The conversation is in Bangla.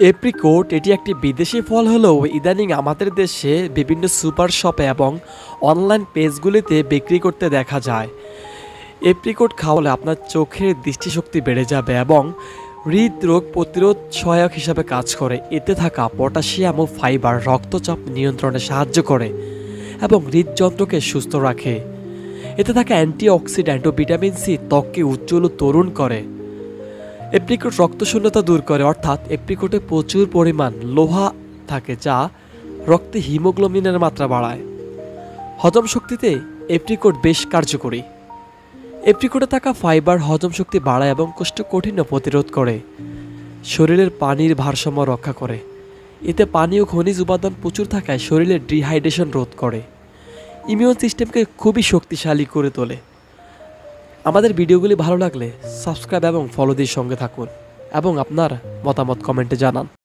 এপ্রিকোট এটি একটি বিদেশি ফল হলেও ইদানিং আমাদের দেশে বিভিন্ন সুপার শপে এবং অনলাইন পেজগুলিতে বিক্রি করতে দেখা যায়। এপ্রিকোট খাওয়ালে আপনার চোখের দৃষ্টিশক্তি বেড়ে যাবে এবং হৃদরোগ প্রতিরোধ সহায়ক হিসাবে কাজ করে। এতে থাকা পটাশিয়াম ও ফাইবার রক্তচাপ নিয়ন্ত্রণে সাহায্য করে এবং হৃদযন্ত্রকে সুস্থ রাখে। এতে থাকা অ্যান্টিঅক্সিডেন্ট ও ভিটামিন সি ত্বককে উজ্জ্বল ও তরুণ করে। এপ্রিকোট রক্তশূন্যতা দূর করে, অর্থাৎ এপ্রিকোটে প্রচুর পরিমাণ লোহা থাকে যা রক্তে হিমোগ্লোবিনের মাত্রা বাড়ায়। হজম শক্তিতে এপ্রিকোট বেশ কার্যকরী। এপ্রিকোটে থাকা ফাইবার হজম শক্তি বাড়ায় এবং কোষ্ঠকাঠিন্য প্রতিরোধ করে। শরীরের পানির ভারসাম্য রক্ষা করে। এতে পানি ও খনিজ উপাদান প্রচুর থাকায় শরীরের ডিহাইড্রেশন রোধ করে। ইমিউন সিস্টেমকে খুবই শক্তিশালী করে তোলে। আমাদের ভিডিওগুলি ভালো লাগলে সাবস্ক্রাইব এবং ফলো দিয়ে সঙ্গে থাকুন এবং আপনার মতামত কমেন্টে জানান।